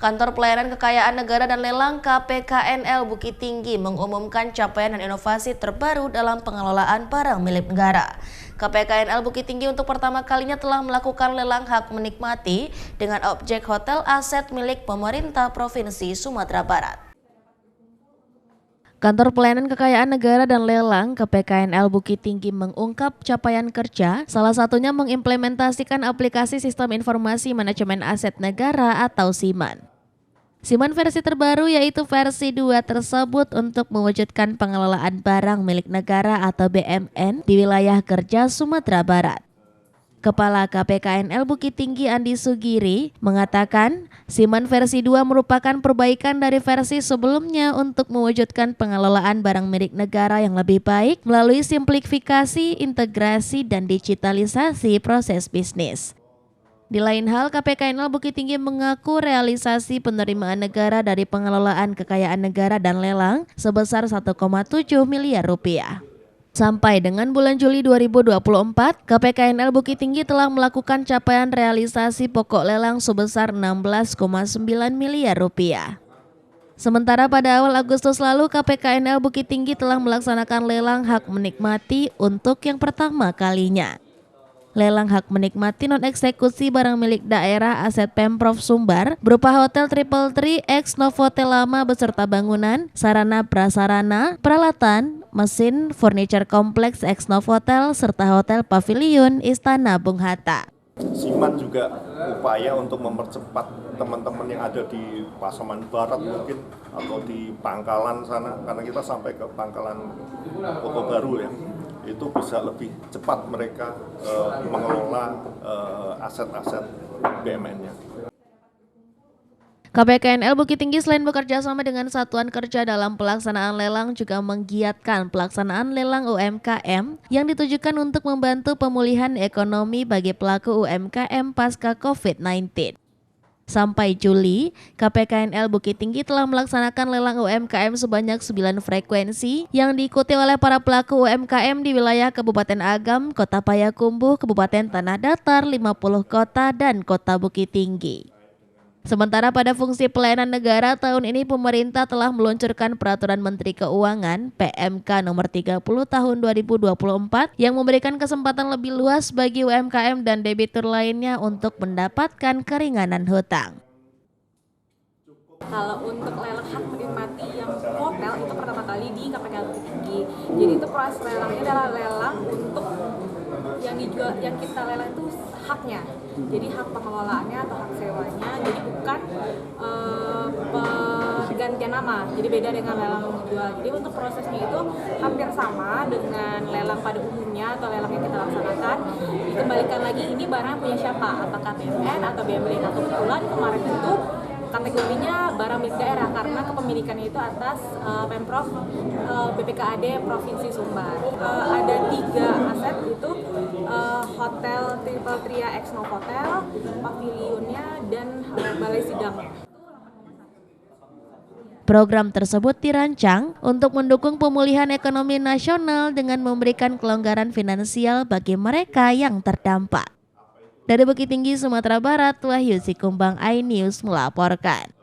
Kantor Pelayanan Kekayaan Negara dan Lelang KPKNL Bukit Tinggi mengumumkan capaian dan inovasi terbaru dalam pengelolaan barang milik negara. KPKNL Bukit Tinggi untuk pertama kalinya telah melakukan lelang hak menikmati dengan objek hotel aset milik pemerintah Provinsi Sumatera Barat. Kantor Pelayanan Kekayaan Negara dan Lelang KPKNL Bukit Tinggi mengungkap capaian kerja, salah satunya mengimplementasikan aplikasi Sistem Informasi Manajemen Aset Negara atau SIMAN. SIMAN versi terbaru yaitu versi 2 tersebut untuk mewujudkan pengelolaan barang milik negara atau BMN di wilayah kerja Sumatera Barat. Kepala KPKNL Bukit Tinggi Andi Sugiri mengatakan SIMAN versi 2 merupakan perbaikan dari versi sebelumnya untuk mewujudkan pengelolaan barang milik negara yang lebih baik melalui simplifikasi, integrasi, dan digitalisasi proses bisnis. Di lain hal, KPKNL Bukit Tinggi mengaku realisasi penerimaan negara dari pengelolaan kekayaan negara dan lelang sebesar 1,7 miliar rupiah. Sampai dengan bulan Juli 2024, KPKNL Bukit Tinggi telah melakukan capaian realisasi pokok lelang sebesar 16,9 miliar rupiah. Sementara pada awal Agustus lalu, KPKNL Bukit Tinggi telah melaksanakan lelang hak menikmati untuk yang pertama kalinya. Lelang hak menikmati non-eksekusi barang milik daerah aset Pemprov Sumbar berupa Hotel Triple Tree ex Novotel Lama beserta bangunan, sarana prasarana, peralatan, mesin, furniture kompleks ex Novotel serta Hotel Pavilion Istana Bung Hatta. SIMAN juga upaya untuk mempercepat teman-teman yang ada di Pasaman Barat mungkin atau di Pangkalan sana, karena kita sampai ke Pangkalan Kota Baru ya, itu bisa lebih cepat mereka mengelola aset-aset BMN-nya. KPKNL Bukit Tinggi selain bekerja sama dengan satuan kerja dalam pelaksanaan lelang juga menggiatkan pelaksanaan lelang UMKM yang ditujukan untuk membantu pemulihan ekonomi bagi pelaku UMKM pasca COVID-19. Sampai Juli, KPKNL Bukit Tinggi telah melaksanakan lelang UMKM sebanyak 9 frekuensi yang diikuti oleh para pelaku UMKM di wilayah Kabupaten Agam, Kota Payakumbuh, Kabupaten Tanah Datar, 50 kota, dan Kota Bukit Tinggi. Sementara pada fungsi pelayanan negara tahun ini pemerintah telah meluncurkan Peraturan Menteri Keuangan PMK nomor 30 tahun 2024 yang memberikan kesempatan lebih luas bagi UMKM dan debitur lainnya untuk mendapatkan keringanan hutang. Kalau untuk lelang hak menikmati yang hotel itu pertama kali di KPKNL Bukit Tinggi. Jadi itu proses lelangnya adalah lelang untuk yang dijual, yang kita lelang itu haknya. Jadi hak pengelolaannya atau hak sewanya. Jadi bukan pergantian nama. Jadi beda dengan lelang jual. Jadi untuk prosesnya itu hampir sama dengan lelang pada umumnya atau lelang yang kita laksanakan. Dikembalikan lagi ini barang punya siapa? Apakah BMN atau BMN atau kebetulan kemarin itu kategorinya barang milik daerah karena kepemilikannya itu atas Pemprov BPKAD Provinsi Sumbar. Ada 3 aset itu Hotel Triple Tree ex Novotel, Pavilionnya, dan Balai Sidangnya. Program tersebut dirancang untuk mendukung pemulihan ekonomi nasional dengan memberikan kelonggaran finansial bagi mereka yang terdampak. Dari Bukit Tinggi, Sumatera Barat, Wahyu Sikumbang, iNews melaporkan.